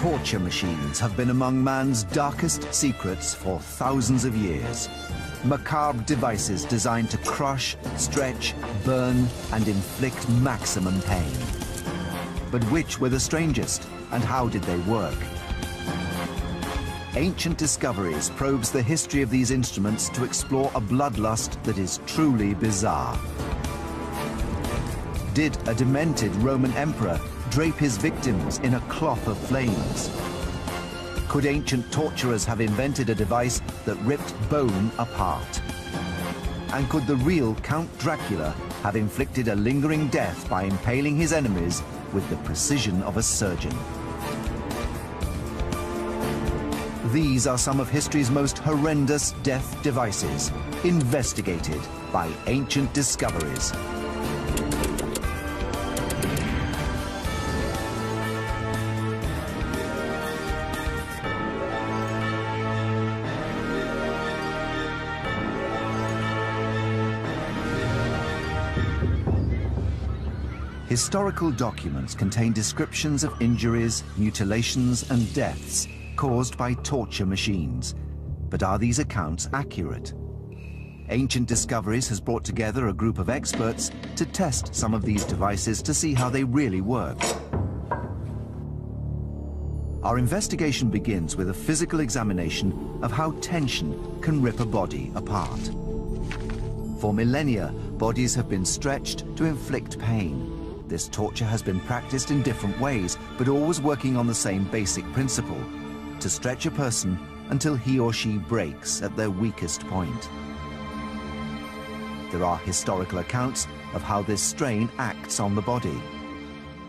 Torture machines have been among man's darkest secrets for thousands of years. Macabre devices designed to crush, stretch, burn, and inflict maximum pain. But which were the strangest, and how did they work? Ancient Discoveries probes the history of these instruments to explore a bloodlust that is truly bizarre. Did a demented Roman emperor drape his victims in a cloth of flames? Could ancient torturers have invented a device that ripped bone apart? And could the real Count Dracula have inflicted a lingering death by impaling his enemies with the precision of a surgeon? These are some of history's most horrendous death devices, investigated by Ancient Discoveries. Historical documents contain descriptions of injuries, mutilations, and deaths caused by torture machines. But are these accounts accurate? Ancient Discoveries has brought together a group of experts to test some of these devices to see how they really work. Our investigation begins with a physical examination of how tension can rip a body apart. For millennia, bodies have been stretched to inflict pain. This torture has been practiced in different ways, but always working on the same basic principle: to stretch a person until he or she breaks at their weakest point. There are historical accounts of how this strain acts on the body,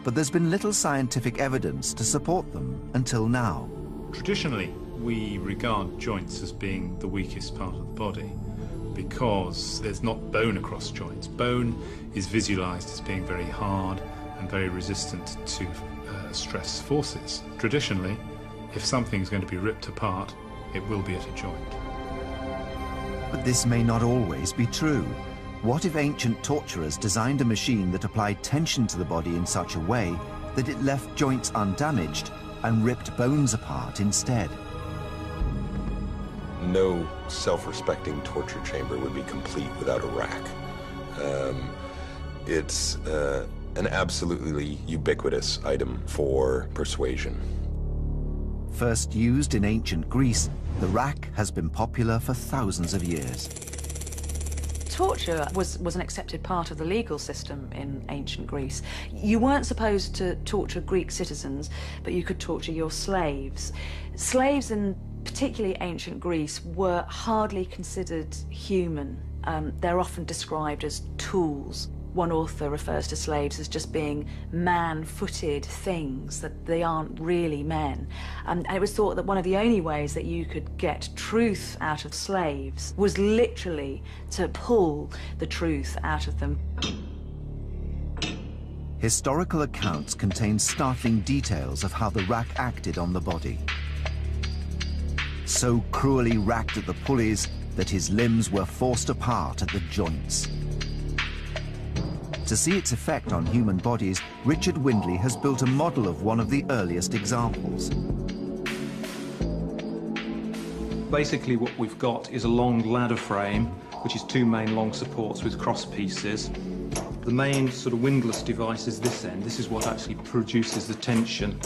but there's been little scientific evidence to support them until now. Traditionally, we regard joints as being the weakest part of the body because there's not bone across joints. Bone is visualized as being very hard and very resistant to stress forces. Traditionally, if something's going to be ripped apart, it will be at a joint. But this may not always be true. What if ancient torturers designed a machine that applied tension to the body in such a way that it left joints undamaged and ripped bones apart instead? No self-respecting torture chamber would be complete without a rack. It's an absolutely ubiquitous item for persuasion. First used in ancient Greece, the rack has been popular for thousands of years. Torture was an accepted part of the legal system in ancient Greece. You weren't supposed to torture Greek citizens, but you could torture your slaves. Slaves in particularly ancient Greece were hardly considered human. They're often described as tools. One author refers to slaves as just being man-footed things, that they aren't really men. And it was thought that one of the only ways that you could get truth out of slaves was literally to pull the truth out of them. Historical accounts contain startling details of how the rack acted on the body. So cruelly racked at the pulleys that his limbs were forced apart at the joints. To see its effect on human bodies, Richard Windley has built a model of one of the earliest examples. Basically what we've got is a long ladder frame, which is two main long supports with cross pieces. The main sort of windlass device is this end. This is what actually produces the tension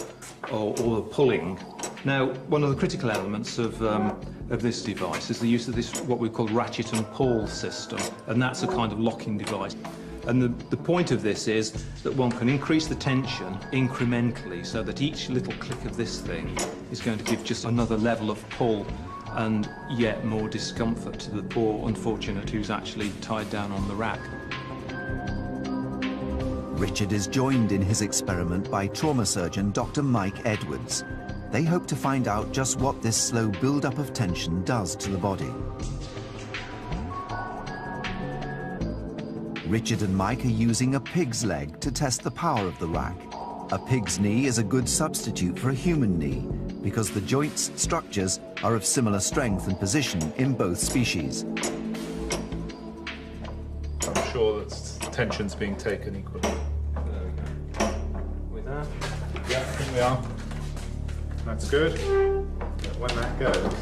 or the pulling. Now, one of the critical elements of this device is the use of this, what we call ratchet and pull system, and that's a kind of locking device. And the point of this is that one can increase the tension incrementally so that each little click of this thing is going to give just another level of pull and yet more discomfort to the poor unfortunate who's actually tied down on the rack. Richard is joined in his experiment by trauma surgeon Dr. Mike Edwards. They hope to find out just what this slow build-up of tension does to the body. Richard and Mike are using a pig's leg to test the power of the rack. A pig's knee is a good substitute for a human knee because the joints' structures are of similar strength and position in both species. I'm sure that tension's being taken equally. There we go. With that? Yeah, here we are. That's good. When that goes.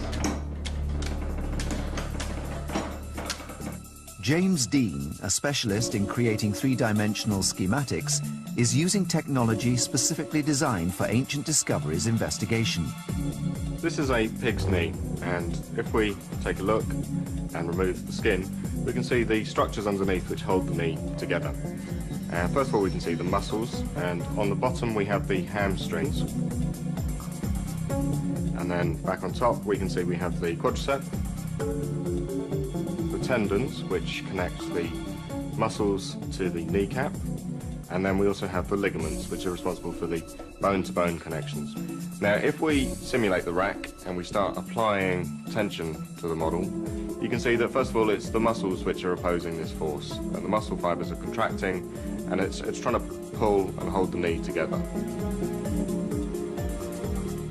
James Dean, a specialist in creating three-dimensional schematics, is using technology specifically designed for Ancient Discoveries investigation. This is a pig's knee, and if we take a look and remove the skin, we can see the structures underneath which hold the knee together. First of all, we can see the muscles, and on the bottom we have the hamstrings. And then back on top we can see we have the quadricep, the tendons which connect the muscles to the kneecap, and then we also have the ligaments which are responsible for the bone-to-bone connections. Now if we simulate the rack and we start applying tension to the model, you can see that first of all it's the muscles which are opposing this force, and the muscle fibres are contracting and it's trying to pull and hold the knee together.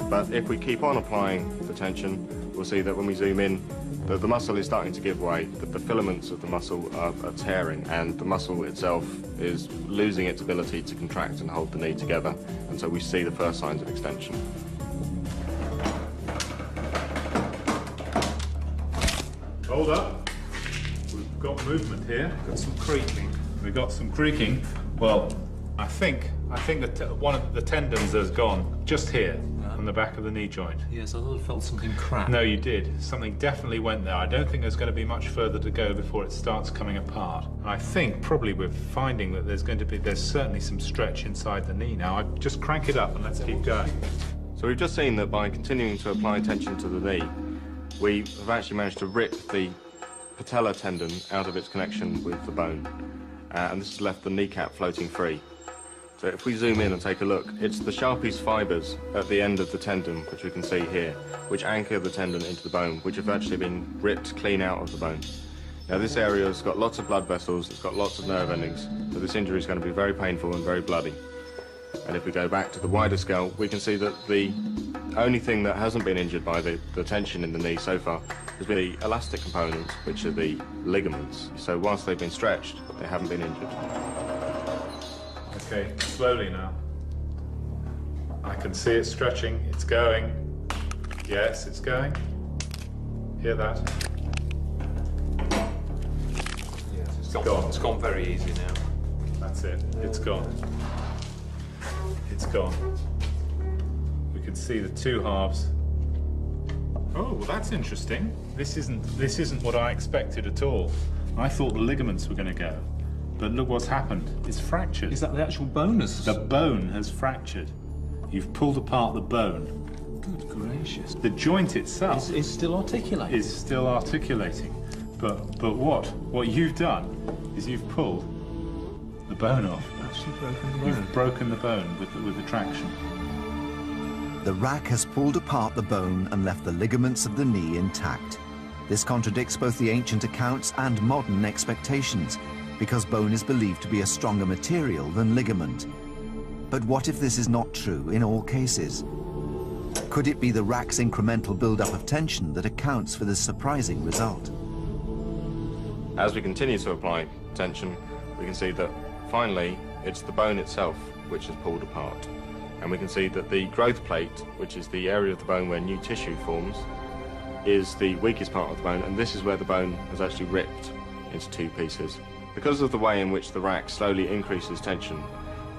But if we keep on applying the tension, we'll see that when we zoom in, that the muscle is starting to give way, that the filaments of the muscle are tearing, and the muscle itself is losing its ability to contract and hold the knee together, and so we see the first signs of extension. Hold up. We've got movement here. Got some creaking. We've got some creaking. Well, I think that one of the tendons has gone just here on the back of the knee joint. Yes, I felt something crack. No, you did. Something definitely went there. I don't think there's going to be much further to go before it starts coming apart. I think probably we're finding that there's certainly some stretch inside the knee now. Just crank it up and let's keep going. So we've just seen that by continuing to apply tension to the knee, we have actually managed to rip the patellar tendon out of its connection with the bone, and this has left the kneecap floating free. So if we zoom in and take a look, it's the Sharpie's fibres at the end of the tendon, which we can see here, which anchor the tendon into the bone, which have actually been ripped clean out of the bone. Now this area has got lots of blood vessels, it's got lots of nerve endings, so this injury is going to be very painful and very bloody. And if we go back to the wider scale, we can see that the only thing that hasn't been injured by the tension in the knee so far has been the elastic components, which are the ligaments. So whilst they've been stretched, they haven't been injured. Okay, slowly now. I can see it stretching. It's going. Yes, it's going. Hear that? Yes, it's gone. It's gone very easy now. That's it. It's gone. It's gone. We can see the two halves. Oh, well, that's interesting. This isn't what I expected at all. I thought the ligaments were going to go, but look what's happened. It's fractured. Is that the actual bone? The bone has fractured. You've pulled apart the bone. Good gracious. The joint itself is still articulating. is still articulating. But what you've done is you've pulled the bone off. Actually broken the bone. You've broken the bone with the traction. The rack has pulled apart the bone and left the ligaments of the knee intact. This contradicts both the ancient accounts and modern expectations, because bone is believed to be a stronger material than ligament. But what if this is not true in all cases? Could it be the rack's incremental build-up of tension that accounts for this surprising result? As we continue to apply tension, we can see that finally it's the bone itself which is pulled apart. And we can see that the growth plate, which is the area of the bone where new tissue forms, is the weakest part of the bone, and this is where the bone has actually ripped into two pieces. Because of the way in which the rack slowly increases tension,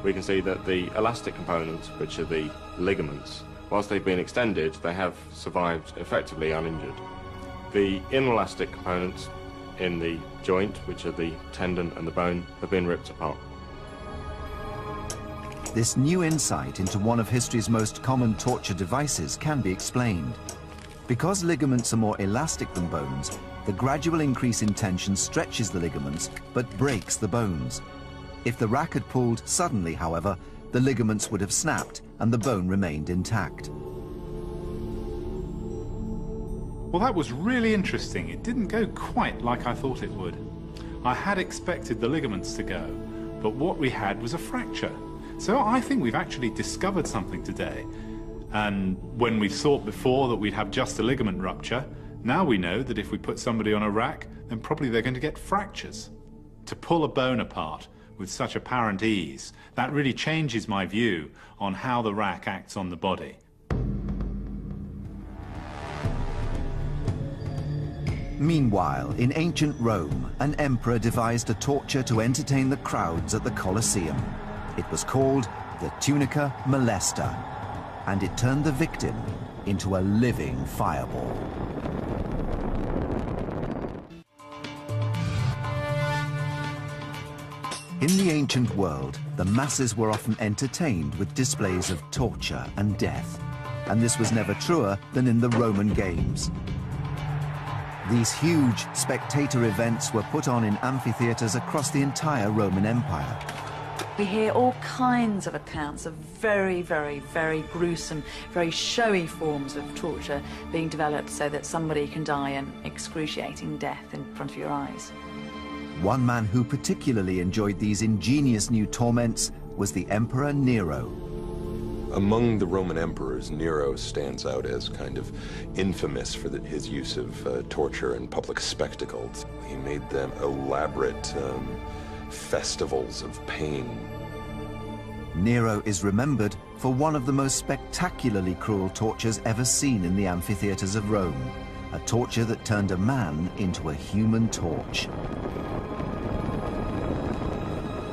we can see that the elastic components, which are the ligaments, whilst they've been extended, they have survived effectively uninjured. The inelastic components in the joint, which are the tendon and the bone, have been ripped apart. This new insight into one of history's most common torture devices can be explained. Because ligaments are more elastic than bones, the gradual increase in tension stretches the ligaments but breaks the bones. If the rack had pulled suddenly, however, the ligaments would have snapped and the bone remained intact. Well, that was really interesting. It didn't go quite like I thought it would. I had expected the ligaments to go, but what we had was a fracture. So I think we've actually discovered something today. And when we thought before that we'd have just a ligament rupture, now we know that if we put somebody on a rack, then probably they're going to get fractures. To pull a bone apart with such apparent ease, that really changes my view on how the rack acts on the body. Meanwhile, in ancient Rome, an emperor devised a torture to entertain the crowds at the Colosseum. It was called the tunica molesta, and it turned the victim into a living fireball. In the ancient world, the masses were often entertained with displays of torture and death, and this was never truer than in the Roman games. These huge spectator events were put on in amphitheaters across the entire Roman Empire. We hear all kinds of accounts of very, very, very gruesome, very showy forms of torture being developed so that somebody can die an excruciating death in front of your eyes. One man who particularly enjoyed these ingenious new torments was the Emperor Nero. Among the Roman emperors, Nero stands out as kind of infamous for his use of torture and public spectacles. He made them elaborate festivals of pain. Nero is remembered for one of the most spectacularly cruel tortures ever seen in the amphitheaters of Rome, a torture that turned a man into a human torch.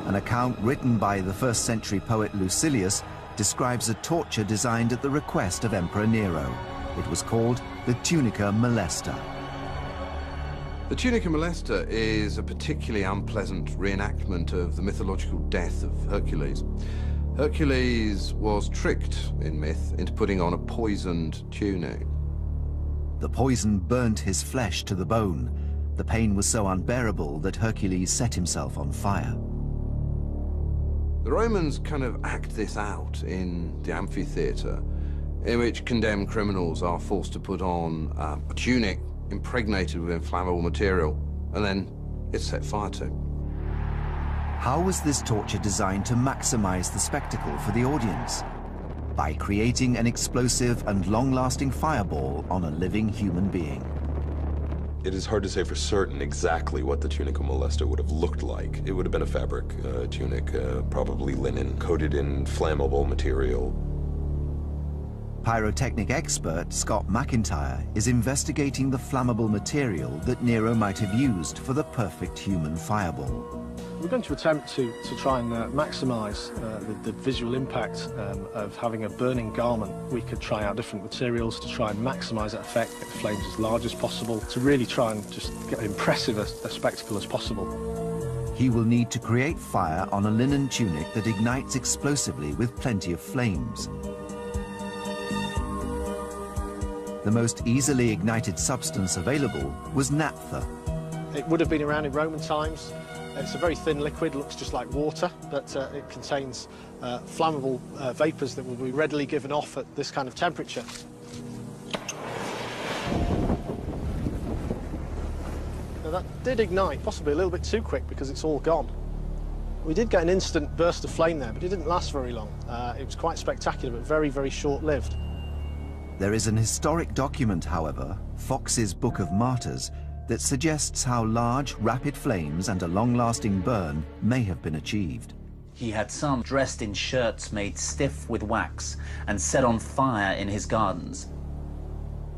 An account written by the 1st century poet Lucilius describes a torture designed at the request of Emperor Nero. It was called the tunica molesta. The tunica molesta is a particularly unpleasant reenactment of the mythological death of Hercules. Hercules was tricked, in myth, into putting on a poisoned tunic. The poison burnt his flesh to the bone. The pain was so unbearable that Hercules set himself on fire. The Romans kind of act this out in the amphitheatre, in which condemned criminals are forced to put on a tunic impregnated with inflammable material, and then it's set fire to. How was this torture designed to maximize the spectacle for the audience? By creating an explosive and long-lasting fireball on a living human being. It is hard to say for certain exactly what the tunica molesta would have looked like. It would have been a fabric tunic, probably linen, coated in flammable material. Pyrotechnic expert Scott McIntyre is investigating the flammable material that Nero might have used for the perfect human fireball. We're going to attempt to try and maximise the visual impact of having a burning garment. We could try out different materials to try and maximise that effect, get the flames as large as possible, to really try and just get as impressive a spectacle as possible. He will need to create fire on a linen tunic that ignites explosively with plenty of flames. The most easily ignited substance available was naphtha. It would have been around in Roman times. It's a very thin liquid, looks just like water, but it contains flammable vapours that will be readily given off at this kind of temperature. Now that did ignite, possibly a little bit too quick because it's all gone. We did get an instant burst of flame there, but it didn't last very long. It was quite spectacular, but very, very short-lived. There is an historic document, however, Fox's Book of Martyrs, that suggests how large, rapid flames and a long-lasting burn may have been achieved. He had some dressed in shirts made stiff with wax and set on fire in his gardens.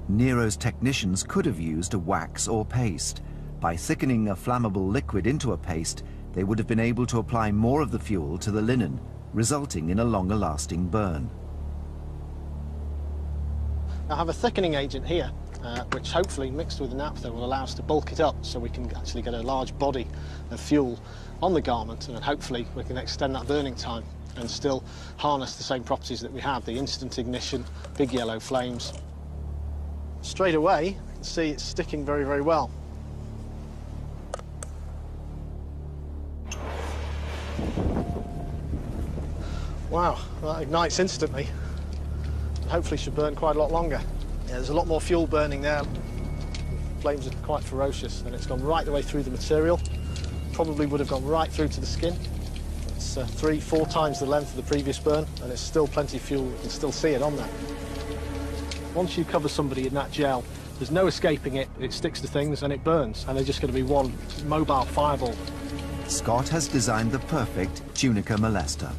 Nero's technicians could have used a wax or paste. By thickening a flammable liquid into a paste, they would have been able to apply more of the fuel to the linen, resulting in a longer-lasting burn. I have a thickening agent here, which hopefully mixed with the naphtha will allow us to bulk it up so we can actually get a large body of fuel on the garment, and then hopefully we can extend that burning time and still harness the same properties that we have, the instant ignition, big yellow flames. Straight away, you can see it's sticking very, very well. Wow, that ignites instantly. Hopefully should burn quite a lot longer. Yeah, there's a lot more fuel burning there. Flames are quite ferocious, and it's gone right the way through the material. Probably would have gone right through to the skin. It's 3-4 times the length of the previous burn, and it's still plenty of fuel. You can still see it on there. Once you cover somebody in that gel, there's no escaping it. It sticks to things and it burns, and they're just going to be one mobile fireball. Scott has designed the perfect tunica molesta.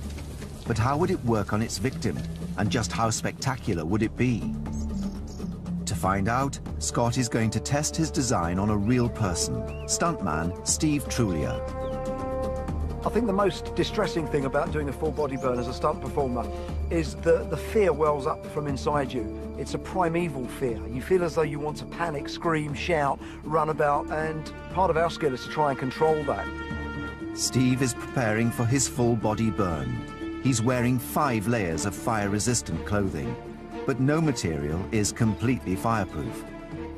But how would it work on its victim? And just how spectacular would it be? To find out, Scott is going to test his design on a real person, stuntman Steve Trulia. I think the most distressing thing about doing a full body burn as a stunt performer is the fear wells up from inside you. It's a primeval fear. You feel as though you want to panic, scream, shout, run about, and part of our skill is to try and control that. Steve is preparing for his full body burn. He's wearing 5 layers of fire-resistant clothing, but no material is completely fireproof.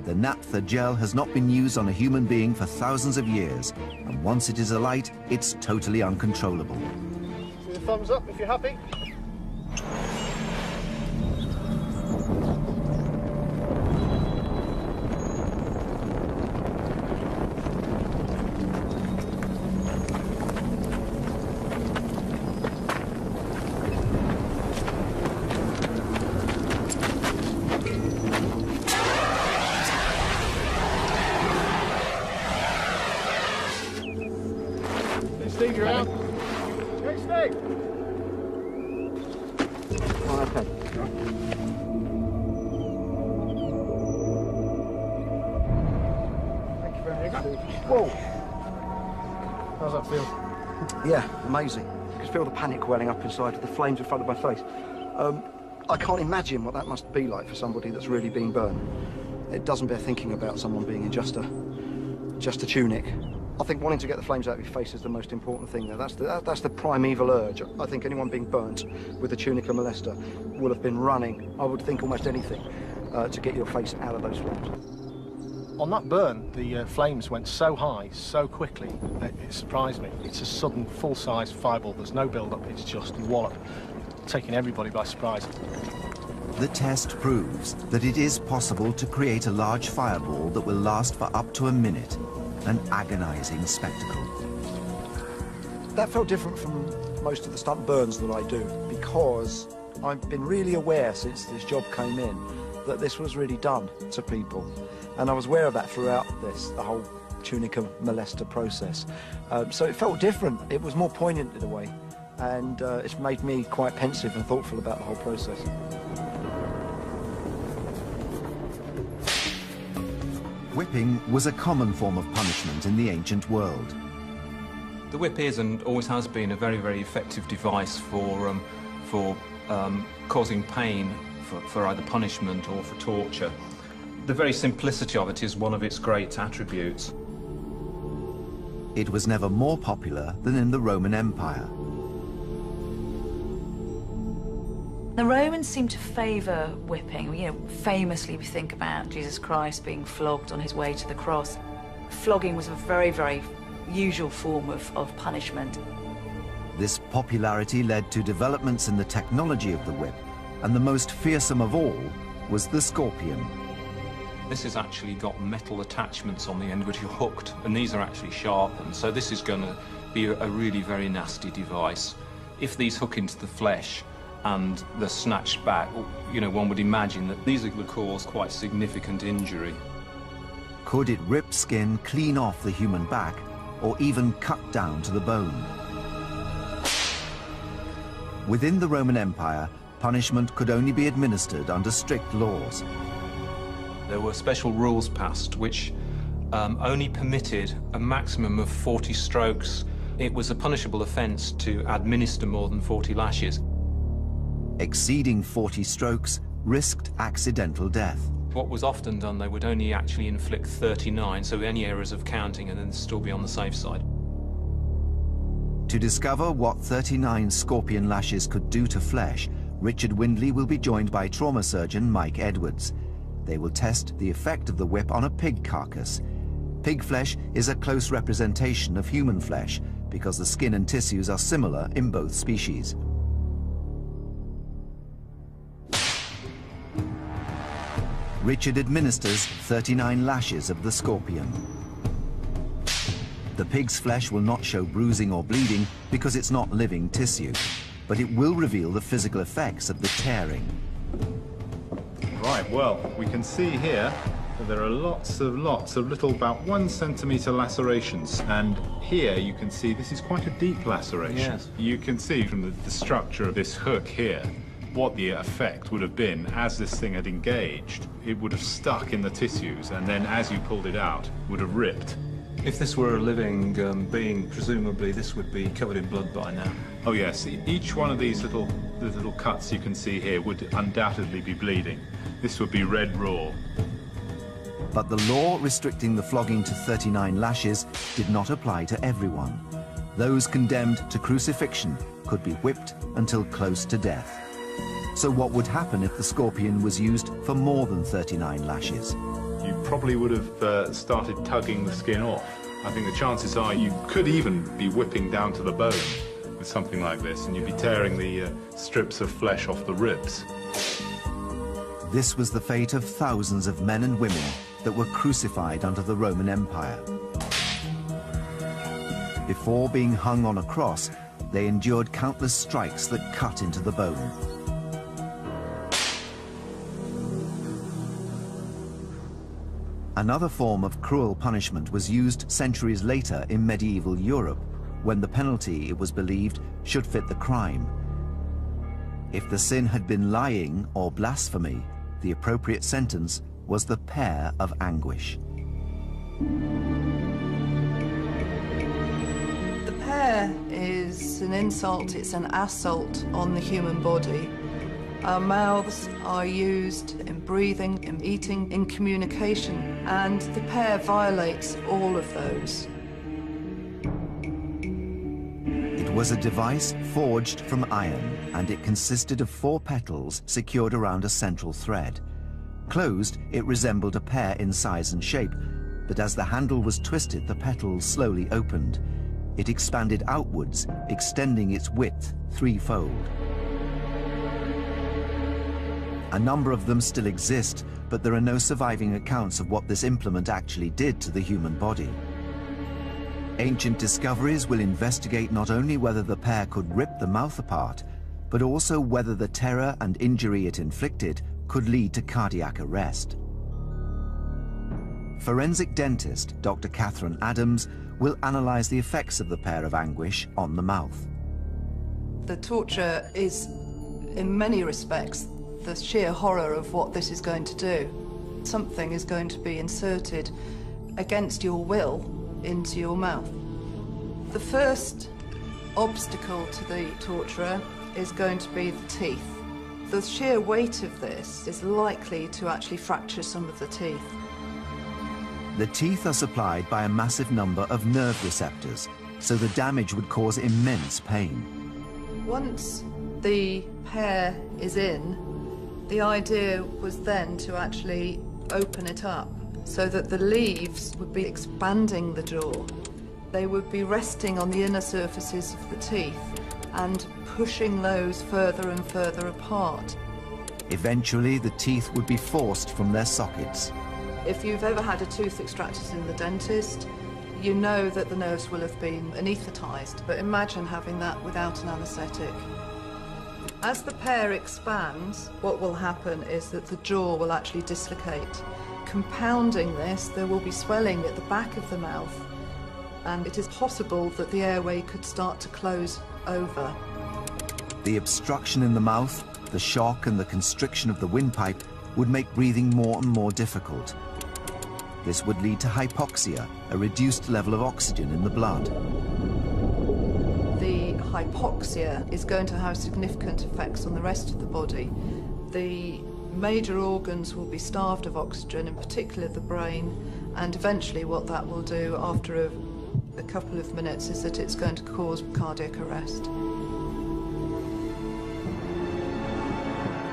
The naphtha gel has not been used on a human being for thousands of years, and once it is alight, it's totally uncontrollable. See the thumbs up if you're happy. Steve, you're out. Hey, Steve! Oh, okay. Thank you very much, Steve. Whoa! How's that feel? Yeah, amazing. I could feel the panic welling up inside of the flames in front of my face. I can't imagine what that must be like for somebody that's really been burned. It doesn't bear thinking about someone being in just a tunic. I think wanting to get the flames out of your face is the most important thing there. That's the primeval urge. I think anyone being burnt with a tunica molester will have been running, I would think, almost anything to get your face out of those flames. On that burn, the flames went so high, so quickly, it surprised me. It's a sudden, full-size fireball. There's no build-up, it's just wallop, taking everybody by surprise. The test proves that it is possible to create a large fireball that will last for up to a minute. An agonizing spectacle. That felt different from most of the stunt burns that I do, because I've been really aware since this job came in that this was really done to people. And I was aware of that throughout the whole tunica molester process. So it felt different. It was more poignant in a way. And it's made me quite pensive and thoughtful about the whole process. Whipping was a common form of punishment in the ancient world. The whip is and always has been a very, very effective device for causing pain for either punishment or for torture. The very simplicity of it is one of its great attributes. It was never more popular than in the Roman Empire. The Romans seem to favour whipping. You know, famously we think about Jesus Christ being flogged on his way to the cross. Flogging was a very, very usual form of punishment. This popularity led to developments in the technology of the whip, and the most fearsome of all was the scorpion. This has actually got metal attachments on the end which are hooked, and these are actually sharpened, so this is going to be a really very nasty device. If these hook into the flesh and they're snatched back, you know, one would imagine that these are going to cause quite significant injury. Could it rip skin clean off the human back, or even cut down to the bone? Within the Roman Empire, punishment could only be administered under strict laws. There were special rules passed which only permitted a maximum of 40 strokes. It was a punishable offence to administer more than 40 lashes. Exceeding 40 strokes risked accidental death. What was often done, they would only actually inflict 39, so any errors of counting and then still be on the safe side. To discover what 39 scorpion lashes could do to flesh, Richard Windley will be joined by trauma surgeon Mike Edwards. They will test the effect of the whip on a pig carcass. Pig flesh is a close representation of human flesh because the skin and tissues are similar in both species. Richard administers 39 lashes of the scorpion. The pig's flesh will not show bruising or bleeding because it's not living tissue, but it will reveal the physical effects of the tearing. Right, well, we can see here that there are lots of little, about 1 centimetre lacerations, and here you can see this is quite a deep laceration. Yes. You can see from the structure of this hook here what the effect would have been as this thing had engaged. It would have stuck in the tissues, and then as you pulled it out, would have ripped. If this were a living being, presumably this would be covered in blood by now. Oh yes, each one of these little cuts you can see here would undoubtedly be bleeding. This would be red raw. But the law restricting the flogging to 39 lashes did not apply to everyone. Those condemned to crucifixion could be whipped until close to death. So what would happen if the scorpion was used for more than 39 lashes? You probably would have started tugging the skin off. I think the chances are you could even be whipping down to the bone with something like this, and you'd be tearing the strips of flesh off the ribs. This was the fate of thousands of men and women that were crucified under the Roman Empire. Before being hung on a cross, they endured countless strikes that cut into the bone. Another form of cruel punishment was used centuries later in medieval Europe, when the penalty, it was believed, should fit the crime. If the sin had been lying or blasphemy, the appropriate sentence was the pear of anguish. The pear is an insult, it's an assault on the human body. Our mouths are used in breathing, in eating, in communication, and the pear violates all of those. It was a device forged from iron, and it consisted of 4 petals secured around a central thread. Closed, it resembled a pear in size and shape, but as the handle was twisted, the petals slowly opened. It expanded outwards, extending its width 3-fold. A number of them still exist, but there are no surviving accounts of what this implement actually did to the human body. Ancient discoveries will investigate not only whether the pear could rip the mouth apart, but also whether the terror and injury it inflicted could lead to cardiac arrest. Forensic dentist Dr. Catherine Adams will analyze the effects of the pear of anguish on the mouth. The torture is, in many respects, the sheer horror of what this is going to do. Something is going to be inserted against your will into your mouth. The first obstacle to the torturer is going to be the teeth. The sheer weight of this is likely to actually fracture some of the teeth. The teeth are supplied by a massive number of nerve receptors, so the damage would cause immense pain. Once the pear is in, the idea was then to actually open it up so that the leaves would be expanding the jaw. They would be resting on the inner surfaces of the teeth and pushing those further and further apart. Eventually, the teeth would be forced from their sockets. If you've ever had a tooth extracted in the dentist, you know that the nerves will have been anaesthetized, but imagine having that without an anesthetic. As the pear expands, what will happen is that the jaw will actually dislocate. Compounding this, there will be swelling at the back of the mouth, and it is possible that the airway could start to close over. The obstruction in the mouth, the shock and the constriction of the windpipe would make breathing more and more difficult. This would lead to hypoxia, a reduced level of oxygen in the blood. The hypoxia is going to have significant effects on the rest of the body. The major organs will be starved of oxygen, in particular the brain, and eventually what that will do after a couple of minutes is that it's going to cause cardiac arrest.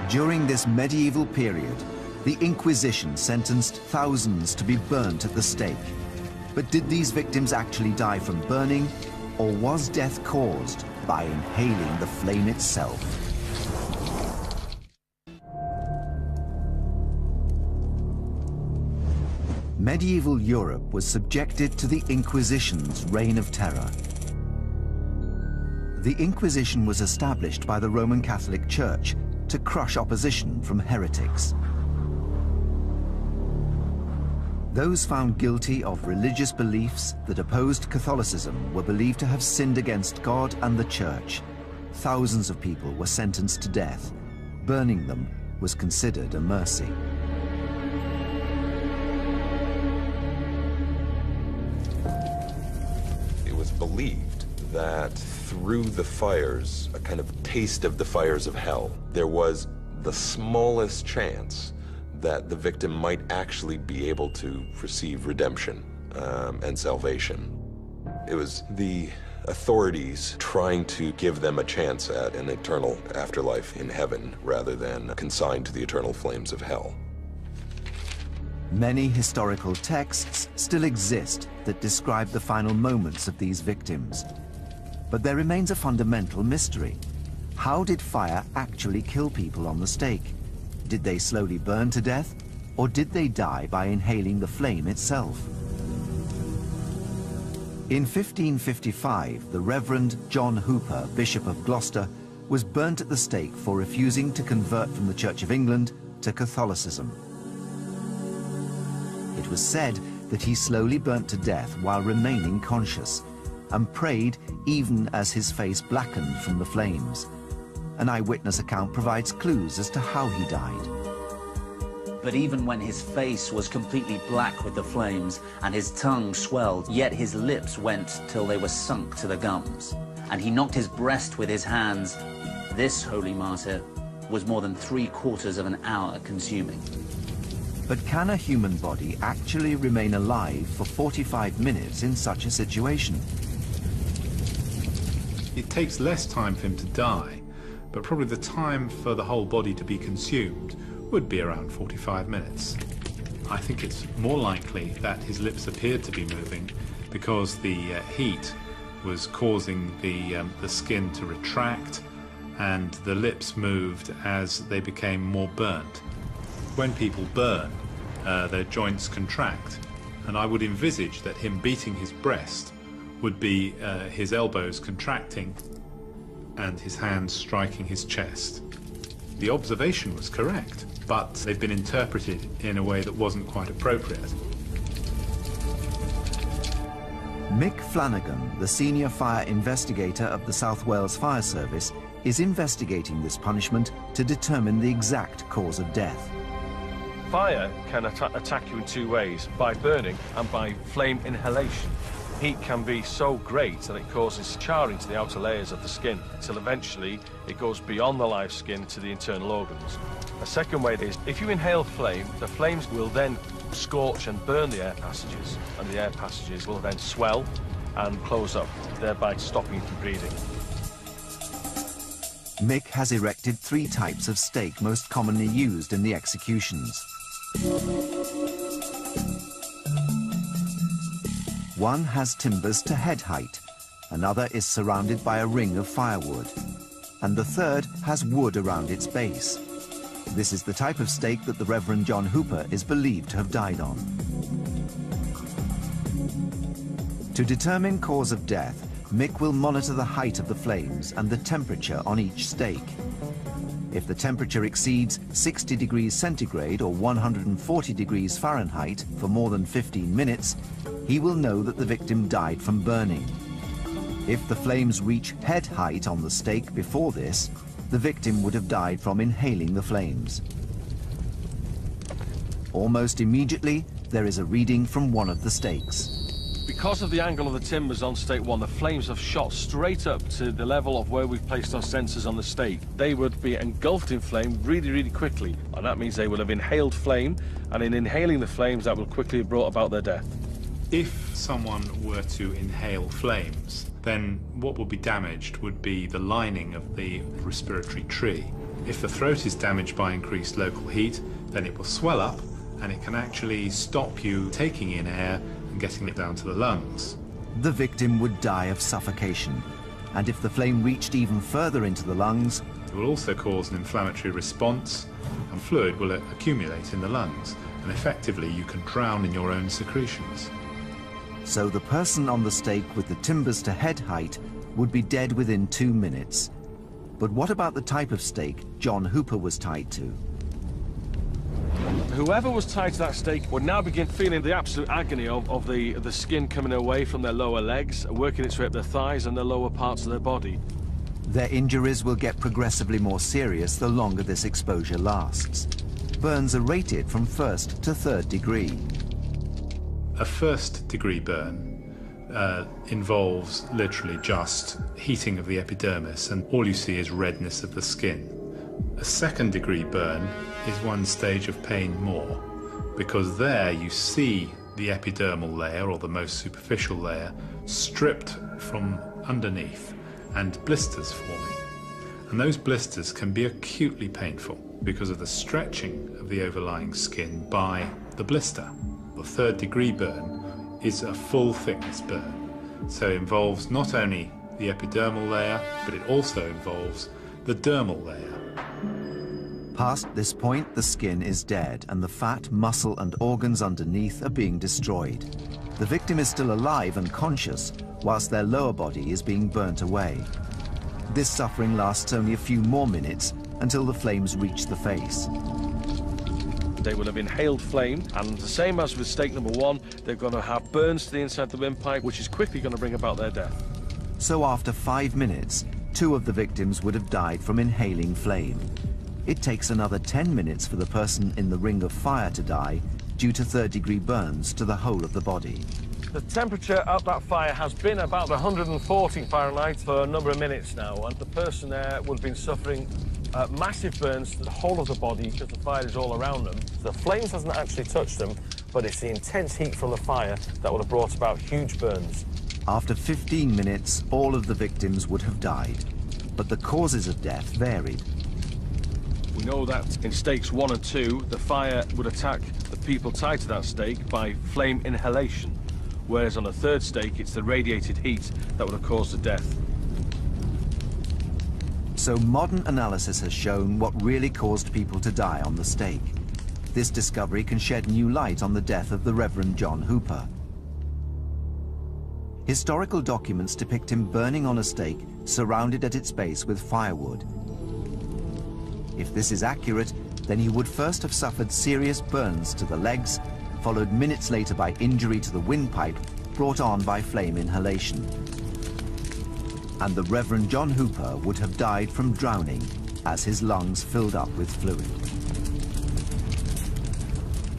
During this medieval period, the Inquisition sentenced thousands to be burnt at the stake. But did these victims actually die from burning, or was death caused by inhaling the flame itself? Medieval Europe was subjected to the Inquisition's reign of terror. The Inquisition was established by the Roman Catholic Church to crush opposition from heretics. Those found guilty of religious beliefs that opposed Catholicism were believed to have sinned against God and the Church. Thousands of people were sentenced to death. burning them was considered a mercy. It was believed that through the fires, a kind of taste of the fires of hell, there was the smallest chance that the victim might actually be able to receive redemption and salvation. It was the authorities trying to give them a chance at an eternal afterlife in heaven rather than consigned to the eternal flames of hell. Many historical texts still exist that describe the final moments of these victims. But there remains a fundamental mystery. How did fire actually kill people on the stake? Did they slowly burn to death, or did they die by inhaling the flame itself? In 1555, the Reverend John Hooper, Bishop of Gloucester, was burnt at the stake for refusing to convert from the Church of England to Catholicism. It was said that he slowly burnt to death while remaining conscious, and prayed even as his face blackened from the flames. An eyewitness account provides clues as to how he died. But even when his face was completely black with the flames and his tongue swelled, yet his lips went till they were sunk to the gums, and he knocked his breast with his hands, this holy martyr was more than 3/4 of an hour consuming. But can a human body actually remain alive for 45 minutes in such a situation? It takes less time for him to die, but probably the time for the whole body to be consumed would be around 45 minutes. I think it's more likely that his lips appeared to be moving because the heat was causing the skin to retract, and the lips moved as they became more burnt. When people burn, their joints contract, and I would envisage that him beating his breast would be his elbows contracting and his hands striking his chest. The observation was correct, but they've been interpreted in a way that wasn't quite appropriate. Mick Flanagan, the senior fire investigator of the South Wales Fire Service, is investigating this punishment to determine the exact cause of death. Fire can attack you in two ways, by burning and by flame inhalation. Heat can be so great that it causes charring to the outer layers of the skin, until eventually it goes beyond the live skin to the internal organs. A second way is, if you inhale flame, the flames will then scorch and burn the air passages, and the air passages will then swell and close up, thereby stopping you from breathing. Mick has erected 3 types of stake most commonly used in the executions. One has timbers to head height, another is surrounded by a ring of firewood, and the third has wood around its base. This is the type of stake that the Reverend John Hooper is believed to have died on. To determine cause of death, Mick will monitor the height of the flames and the temperature on each stake. If the temperature exceeds 60 degrees centigrade or 140 degrees Fahrenheit for more than 15 minutes, he will know that the victim died from burning. If the flames reach head height on the stake before this, the victim would have died from inhaling the flames. Almost immediately, there is a reading from one of the stakes. Because of the angle of the timbers on stake 1, the flames have shot straight up to the level of where we've placed our sensors on the stake. They would be engulfed in flame really, really quickly, and that means they will have inhaled flame, and in inhaling the flames, that will quickly have brought about their death. If someone were to inhale flames, then what would be damaged would be the lining of the respiratory tree. If the throat is damaged by increased local heat, then it will swell up, and it can actually stop you taking in air and getting it down to the lungs. The victim would die of suffocation, and if the flame reached even further into the lungs, it will also cause an inflammatory response, and fluid will accumulate in the lungs, and effectively you can drown in your own secretions. So the person on the stake with the timbers to head height would be dead within 2 minutes. But what about the type of stake John Hooper was tied to? Whoever was tied to that stake would now begin feeling the absolute agony of the skin coming away from their lower legs, working its way up their thighs and the lower parts of their body. Their injuries will get progressively more serious the longer this exposure lasts. Burns are rated from 1st to 3rd degree. A 1st degree burn involves literally just heating of the epidermis, and all you see is redness of the skin. A 2nd degree burn is one stage of pain more, because there you see the epidermal layer, or the most superficial layer, stripped from underneath and blisters forming. And those blisters can be acutely painful because of the stretching of the overlying skin by the blister. The 3rd degree burn is a full thickness burn, so it involves not only the epidermal layer, but it also involves the dermal layer. Past this point, the skin is dead and the fat, muscle and organs underneath are being destroyed. The victim is still alive and conscious, whilst their lower body is being burnt away. This suffering lasts only a few more minutes until the flames reach the face. They will have inhaled flame, and the same as with stake number 1, they're going to have burns to the inside of the windpipe, which is quickly going to bring about their death. So after 5 minutes, 2 of the victims would have died from inhaling flame. It takes another 10 minutes for the person in the ring of fire to die due to 3rd degree burns to the whole of the body. The temperature at that fire has been about 140 Fahrenheit for a number of minutes now, and the person there would have been suffering massive burns to the whole of the body because the fire is all around them. The flames hasn't actually touched them, but it's the intense heat from the fire that would have brought about huge burns. After 15 minutes, all of the victims would have died, but the causes of death varied. We know that in stakes 1 and 2, the fire would attack the people tied to that stake by flame inhalation, whereas on a 3rd stake, it's the radiated heat that would have caused the death. So modern analysis has shown what really caused people to die on the stake. This discovery can shed new light on the death of the Reverend John Hooper. Historical documents depict him burning on a stake, surrounded at its base with firewood. If this is accurate, then he would first have suffered serious burns to the legs, followed minutes later by injury to the windpipe brought on by flame inhalation. And the Reverend John Hooper would have died from drowning as his lungs filled up with fluid.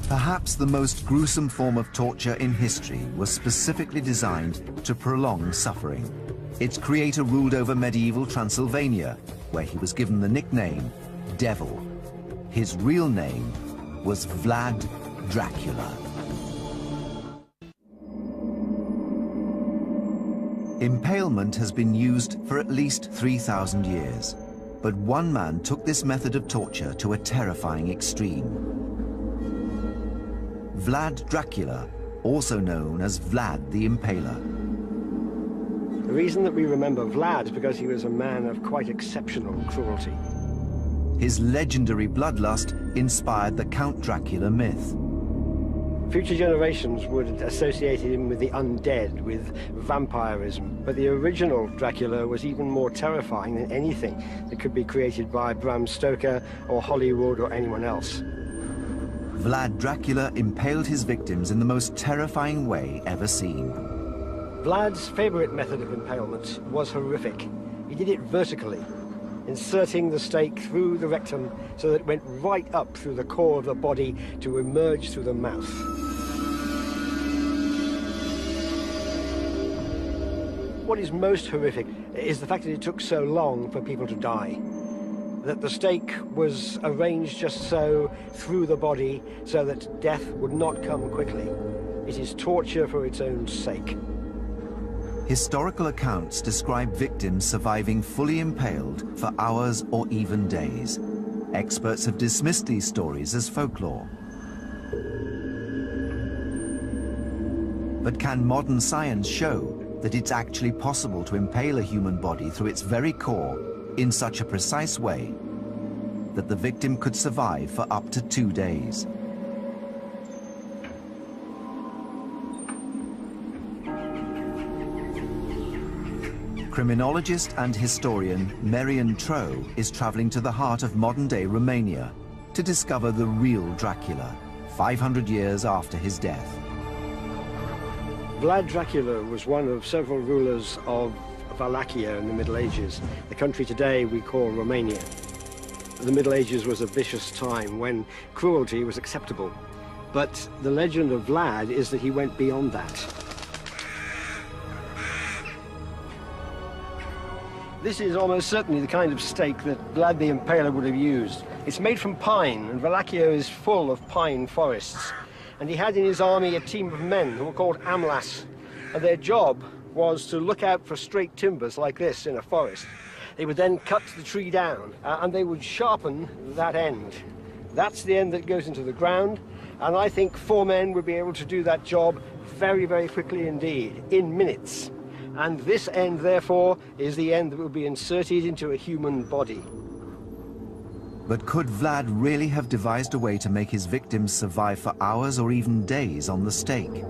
Perhaps the most gruesome form of torture in history was specifically designed to prolong suffering. Its creator ruled over medieval Transylvania, where he was given the nickname Devil. His real name was Vlad Dracula. Impalement has been used for at least 3,000 years, but one man took this method of torture to a terrifying extreme. Vlad Dracula, also known as Vlad the Impaler. The reason that we remember Vlad is because he was a man of quite exceptional cruelty. His legendary bloodlust inspired the Count Dracula myth. Future generations would associate him with the undead, with vampirism, but the original Dracula was even more terrifying than anything that could be created by Bram Stoker or Hollywood or anyone else. Vlad Dracula impaled his victims in the most terrifying way ever seen. Vlad's favorite method of impalement was horrific. He did it vertically, inserting the stake through the rectum so that it went right up through the core of the body to emerge through the mouth. What is most horrific is the fact that it took so long for people to die. That the stake was arranged just so through the body so that death would not come quickly. It is torture for its own sake. Historical accounts describe victims surviving fully impaled for hours or even days. Experts have dismissed these stories as folklore. But can modern science show that it's actually possible to impale a human body through its very core in such a precise way that the victim could survive for up to 2 days? Criminologist and historian Marian Troe is traveling to the heart of modern-day Romania to discover the real Dracula, 500 years after his death. Vlad Dracula was one of several rulers of Wallachia in the Middle Ages, the country today we call Romania. The Middle Ages was a vicious time when cruelty was acceptable. But the legend of Vlad is that he went beyond that. This is almost certainly the kind of stake that Vlad the Impaler would have used. It's made from pine, and Wallachia is full of pine forests. And he had in his army a team of men who were called amlas, and their job was to look out for straight timbers like this in a forest. They would then cut the tree down, and they would sharpen that end. That's the end that goes into the ground, and I think 4 men would be able to do that job very, very quickly indeed, in minutes. And this end, therefore, is the end that will be inserted into a human body. But could Vlad really have devised a way to make his victims survive for hours or even days on the stake?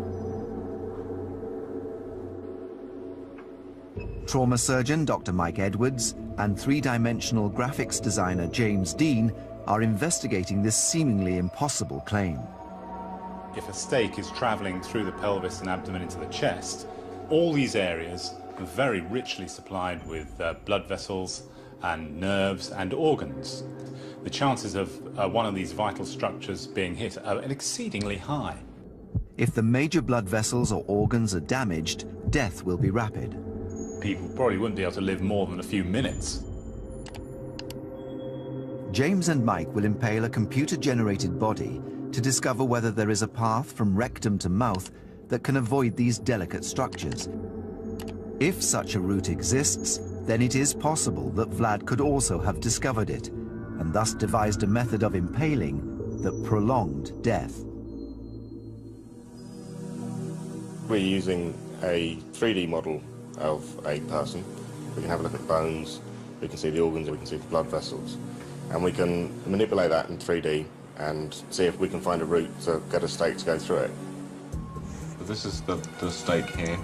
Trauma surgeon Dr. Mike Edwards and three-dimensional graphics designer James Dean are investigating this seemingly impossible claim. If a stake is travelling through the pelvis and abdomen into the chest, all these areas are very richly supplied with blood vessels and nerves and organs. The chances of one of these vital structures being hit are exceedingly high. If the major blood vessels or organs are damaged, death will be rapid. People probably wouldn't be able to live more than a few minutes. James and Mike will impale a computer-generated body to discover whether there is a path from rectum to mouth that can avoid these delicate structures. If such a route exists, then it is possible that Vlad could also have discovered it, and thus devised a method of impaling that prolonged death. We're using a 3D model of a person. We can have a look at bones, we can see the organs, we can see the blood vessels, and we can manipulate that in 3D and see if we can find a route to get a stake to go through it. This is the stake here.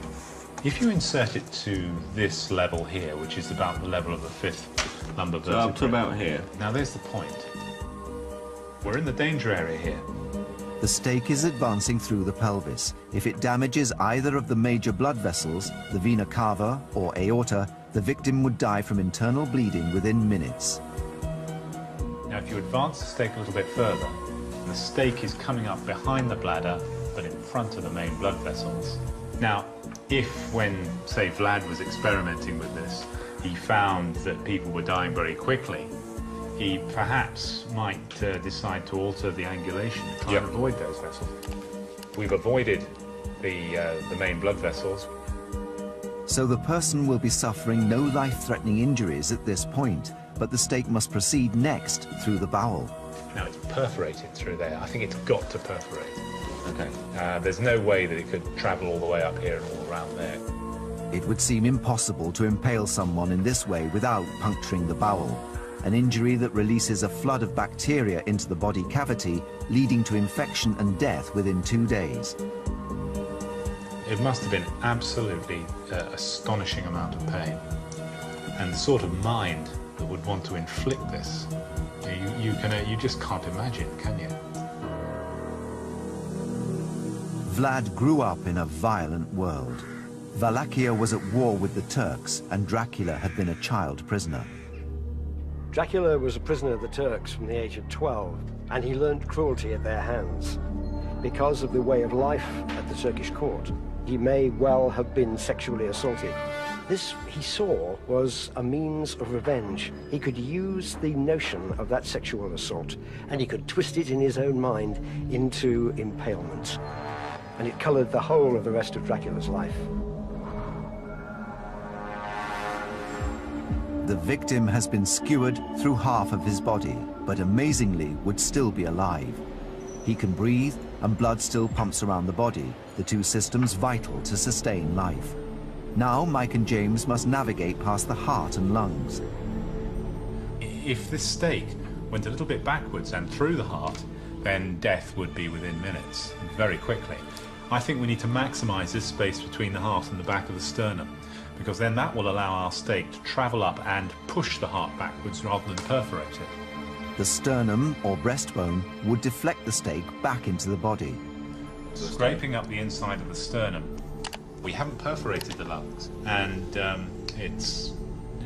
If you insert it to this level here, which is about the level of the 5th lumbar vertebrae, So up to about here. Now there's the point. We're in the danger area here. The stake is advancing through the pelvis. If it damages either of the major blood vessels, the vena cava or aorta, the victim would die from internal bleeding within minutes. Now if you advance the stake a little bit further, the stake is coming up behind the bladder, but in front of the main blood vessels. Now, if when, say, Vlad was experimenting with this, he found that people were dying very quickly, he perhaps might decide to alter the angulation to try and avoid those vessels. We've avoided the main blood vessels. So the person will be suffering no life-threatening injuries at this point, but the stake must proceed next through the bowel. Now it's perforated through there. I think it's got to perforate. Okay. There's no way that it could travel all the way up here and all around there. It would seem impossible to impale someone in this way without puncturing the bowel, an injury that releases a flood of bacteria into the body cavity, leading to infection and death within 2 days. It must have been absolutely astonishing amount of pain. And the sort of mind that would want to inflict this, you just can't imagine, can you? Vlad grew up in a violent world. Wallachia was at war with the Turks, and Dracula had been a child prisoner. Dracula was a prisoner of the Turks from the age of 12, and he learned cruelty at their hands. Because of the way of life at the Turkish court, he may well have been sexually assaulted. This, he saw, was a means of revenge. He could use the notion of that sexual assault, and he could twist it in his own mind into impalement. And it colored the whole of the rest of Dracula's life. The victim has been skewered through half of his body, but amazingly would still be alive. He can breathe, and blood still pumps around the body, the two systems vital to sustain life. Now Mike and James must navigate past the heart and lungs. If this stake went a little bit backwards and through the heart, then death would be within minutes, very quickly. I think we need to maximize this space between the heart and the back of the sternum, because then that will allow our stake to travel up and push the heart backwards rather than perforate it. The sternum, or breastbone, would deflect the stake back into the body. Scraping up the inside of the sternum, we haven't perforated the lungs, and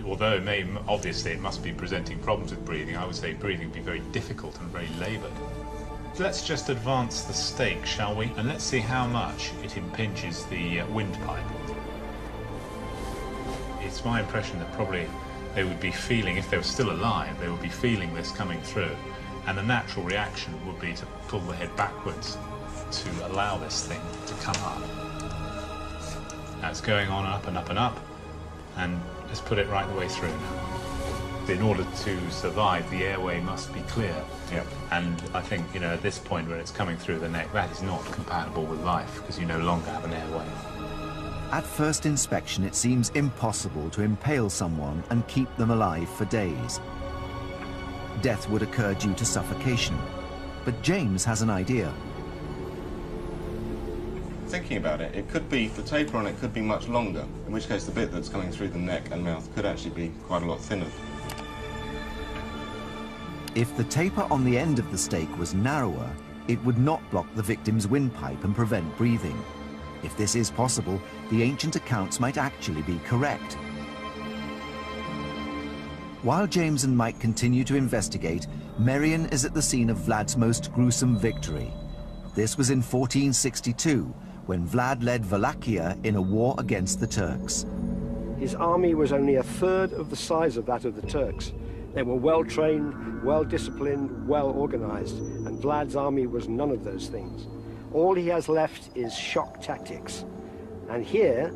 although obviously it must be presenting problems with breathing, I would say breathing would be very difficult and very laboured. Let's just advance the stake, shall we? And let's see how much it impinges the windpipe. It's my impression that probably they would be feeling, if they were still alive, they would be feeling this coming through. And the natural reaction would be to pull the head backwards to allow this thing to come up. That's going on up and up and up. And let's put it right the way through now. In order to survive, the airway must be clear. Yep. And I think, at this point where it's coming through the neck, that is not compatible with life, because you no longer have an airway. At first inspection, it seems impossible to impale someone and keep them alive for days. Death would occur due to suffocation. But James has an idea. Thinking about it, it could be, the taper on it could be much longer, in which case the bit that's coming through the neck and mouth could actually be quite a lot thinner. If the taper on the end of the stake was narrower, it would not block the victim's windpipe and prevent breathing. If this is possible, the ancient accounts might actually be correct. While James and Mike continue to investigate, Merian is at the scene of Vlad's most gruesome victory. This was in 1462, when Vlad led Wallachia in a war against the Turks. His army was only a third of the size of that of the Turks. They were well-trained, well-disciplined, well-organized, and Vlad's army was none of those things. All he has left is shock tactics. And here,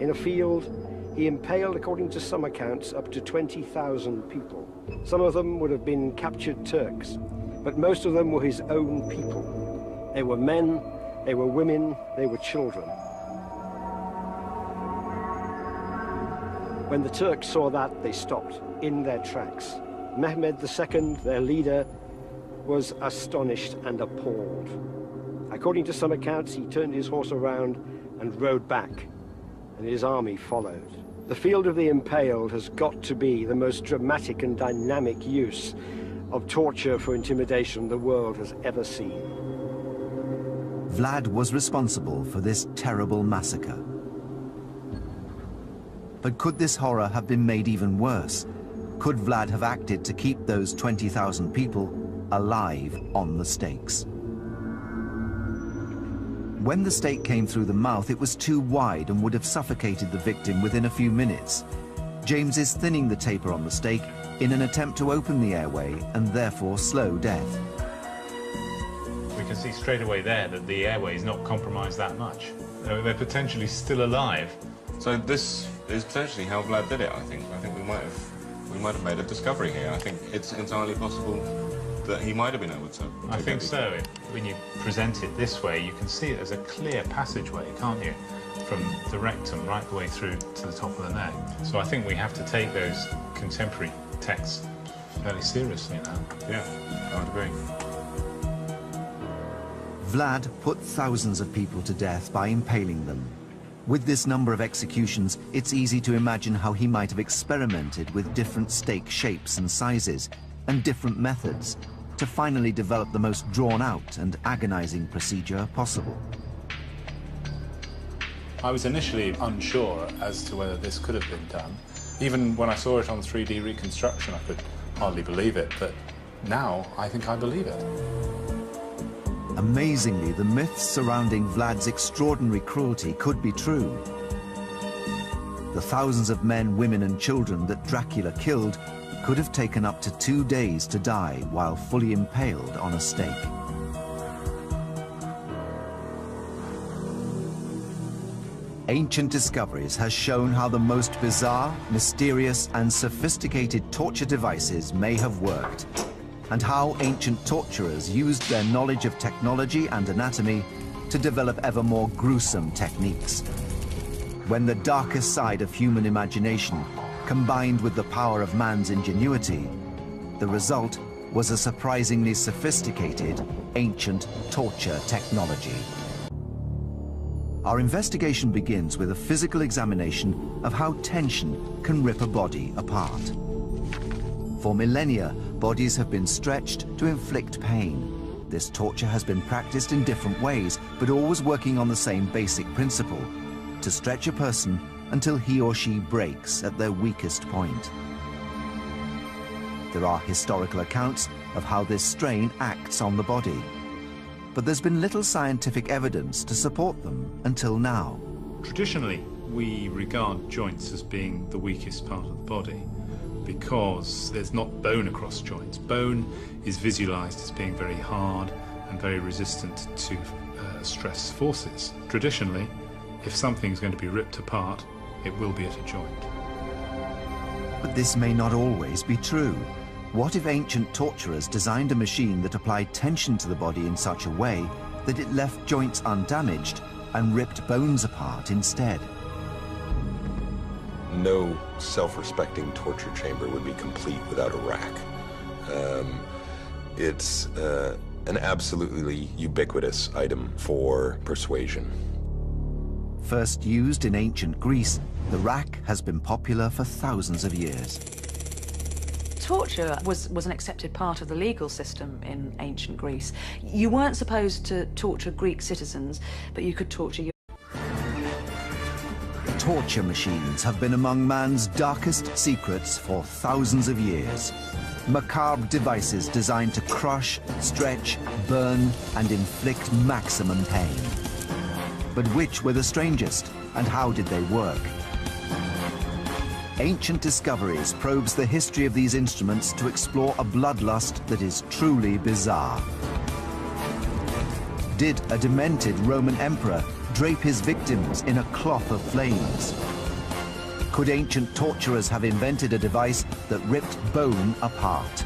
in a field, he impaled, according to some accounts, up to 20,000 people. Some of them would have been captured Turks, but most of them were his own people. They were men, they were women, they were children. When the Turks saw that, they stopped in their tracks. Mehmed II, their leader, was astonished and appalled. According to some accounts, he turned his horse around and rode back, and his army followed. The field of the impaled has got to be the most dramatic and dynamic use of torture for intimidation the world has ever seen. Vlad was responsible for this terrible massacre. But could this horror have been made even worse? Could Vlad have acted to keep those 20,000 people alive on the stakes? When the stake came through the mouth, it was too wide and would have suffocated the victim within a few minutes. James is thinning the taper on the stake in an attempt to open the airway and therefore slow death. We can see straight away there that the airway is not compromised that much. They're potentially still alive. So this is potentially how Vlad did it, I think. I think we might have made a discovery here. I think it's entirely possible that he might have been able to. I think so. When you present it this way, you can see it as a clear passageway, can't you? From the rectum right the way through to the top of the neck. So I think we have to take those contemporary texts fairly seriously now. Yeah, I would agree. Vlad put thousands of people to death by impaling them. With this number of executions, it's easy to imagine how he might have experimented with different stake shapes and sizes and different methods to finally develop the most drawn-out and agonizing procedure possible. I was initially unsure as to whether this could have been done. Even when I saw it on 3D reconstruction, I could hardly believe it, but now I think I believe it. Amazingly, the myths surrounding Vlad's extraordinary cruelty could be true. The thousands of men, women and children that Dracula killed could have taken up to 2 days to die while fully impaled on a stake. Ancient Discoveries has shown how the most bizarre, mysterious and sophisticated torture devices may have worked, and how ancient torturers used their knowledge of technology and anatomy to develop ever more gruesome techniques. When the darkest side of human imagination combined with the power of man's ingenuity, the result was a surprisingly sophisticated ancient torture technology. Our investigation begins with a physical examination of how tension can rip a body apart. For millennia, bodies have been stretched to inflict pain. This torture has been practiced in different ways, but always working on the same basic principle: to stretch a person until he or she breaks at their weakest point. There are historical accounts of how this strain acts on the body, but there's been little scientific evidence to support them until now. Traditionally, we regard joints as being the weakest part of the body because there's not bone across joints. Bone is visualized as being very hard and very resistant to stress forces. Traditionally, if something's going to be ripped apart, it will be at a joint. But this may not always be true. What if ancient torturers designed a machine that applied tension to the body in such a way that it left joints undamaged and ripped bones apart instead? No self-respecting torture chamber would be complete without a rack. It's an absolutely ubiquitous item for persuasion. First used in ancient Greece, the rack has been popular for thousands of years. Torture was an accepted part of the legal system in ancient Greece. You weren't supposed to torture Greek citizens, but you could torture your... Torture machines have been among man's darkest secrets for thousands of years. Macabre devices designed to crush, stretch, burn, and inflict maximum pain. But which were the strangest, and how did they work? Ancient Discoveries probes the history of these instruments to explore a bloodlust that is truly bizarre. Did a demented Roman emperor drape his victims in a cloth of flames? Could ancient torturers have invented a device that ripped bone apart?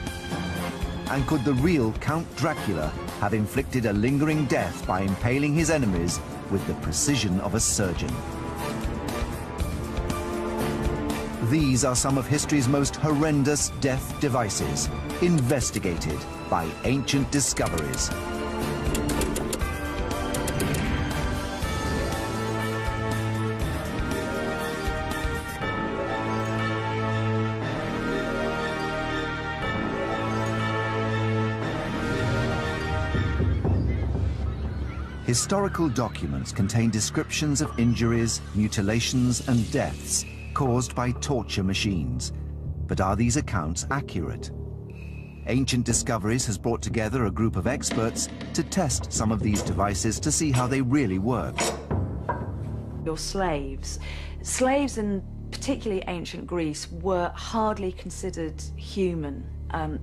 And could the real Count Dracula have inflicted a lingering death by impaling his enemies with the precision of a surgeon? These are some of history's most horrendous death devices, investigated by Ancient Discoveries. Historical documents contain descriptions of injuries, mutilations, and deaths caused by torture machines. But are these accounts accurate? Ancient Discoveries has brought together a group of experts to test some of these devices to see how they really work. Your slaves. Slaves in particularly ancient Greece were hardly considered human.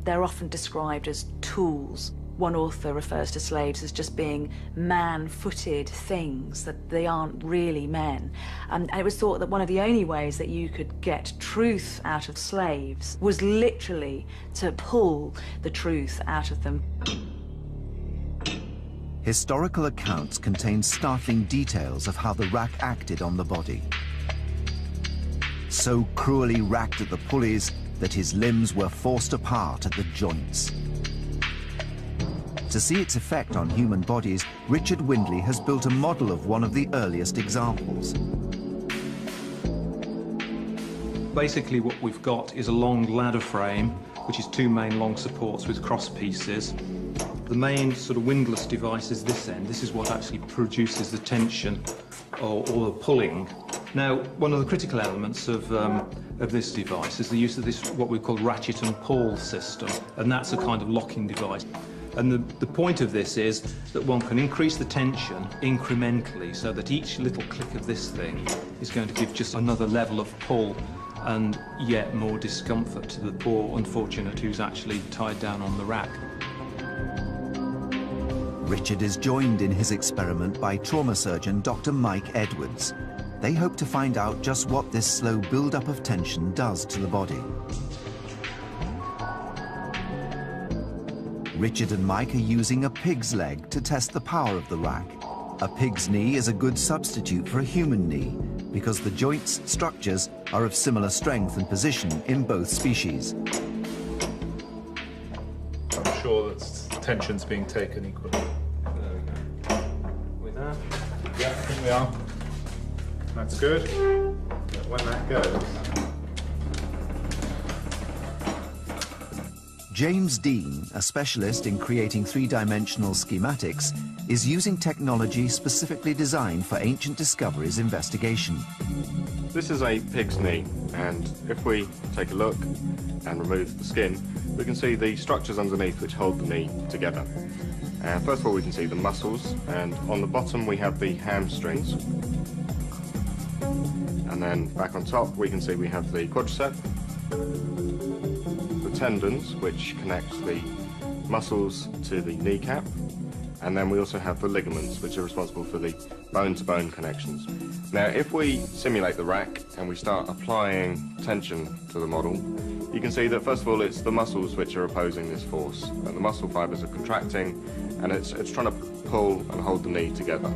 They're often described as tools. One author refers to slaves as just being man-footed things, that they aren't really men. And it was thought that one of the only ways that you could get truth out of slaves was literally to pull the truth out of them. Historical accounts contain startling details of how the rack acted on the body. So cruelly racked at the pulleys that his limbs were forced apart at the joints. To see its effect on human bodies, Richard Windley has built a model of one of the earliest examples. Basically what we've got is a long ladder frame, which is two main long supports with cross pieces. The main sort of windlass device is this end. This is what actually produces the tension or the pulling. Now, one of the critical elements of this device is the use of this, what we call ratchet and pull system, and that's a kind of locking device. And the point of this is that one can increase the tension incrementally so that each little click of this thing is going to give just another level of pull and yet more discomfort to the poor unfortunate who's actually tied down on the rack. Richard is joined in his experiment by trauma surgeon Dr. Mike Edwards. They hope to find out just what this slow build-up of tension does to the body. Richard and Mike are using a pig's leg to test the power of the rack. A pig's knee is a good substitute for a human knee because the joint's structures are of similar strength and position in both species. I'm sure that tension's being taken equally. There we go. With that? Yeah, I think we are. That's good. When that goes. James Dean, a specialist in creating three-dimensional schematics, is using technology specifically designed for Ancient Discoveries investigation. This is a pig's knee, and if we take a look and remove the skin, we can see the structures underneath which hold the knee together. First of all, we can see the muscles, and on the bottom we have the hamstrings. And then back on top we can see we have the quadricep, the tendons which connect the muscles to the kneecap, and then we also have the ligaments which are responsible for the bone-to-bone connections. Now, if we simulate the rack and we start applying tension to the model, you can see that first of all it's the muscles which are opposing this force, and the muscle fibres are contracting, and it's trying to pull and hold the knee together.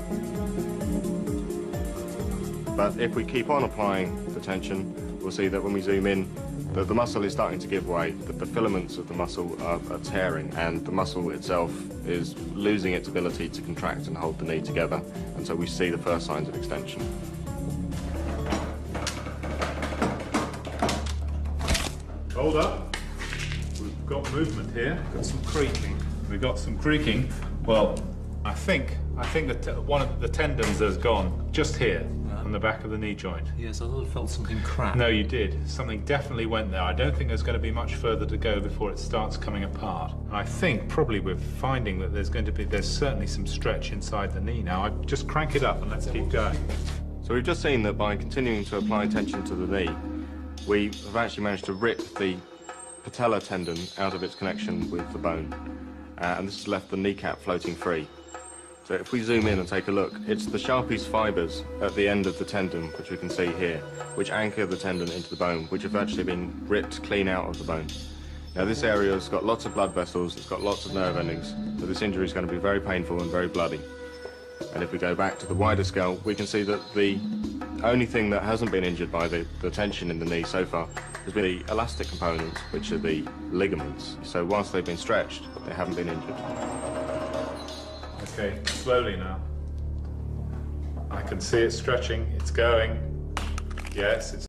But if we keep on applying the tension, we'll see that when we zoom in, the muscle is starting to give way, that the filaments of the muscle are tearing, and the muscle itself is losing its ability to contract and hold the knee together, and so we see the first signs of extension. Hold up. We've got movement here. Got some creaking. We've got some creaking. Well, I think that one of the tendons has gone just here on the back of the knee joint. Yes, I thought I felt something crack. No, you did. Something definitely went there. I don't think there's going to be much further to go before it starts coming apart. I think probably we're finding that there's certainly some stretch inside the knee now. Just crank it up and let's keep going. So we've just seen that by continuing to apply tension to the knee, we have actually managed to rip the patella tendon out of its connection with the bone, and this has left the kneecap floating free. So if we zoom in and take a look, it's the Sharpie's fibres at the end of the tendon, which we can see here, which anchor the tendon into the bone, which have actually been ripped clean out of the bone. Now this area has got lots of blood vessels, it's got lots of nerve endings, so this injury is going to be very painful and very bloody. And if we go back to the wider scale, we can see that the only thing that hasn't been injured by the tension in the knee so far has been the elastic components, which are the ligaments. So whilst they've been stretched, they haven't been injured. Okay, slowly now. I can see it stretching, it's going. Yes, it's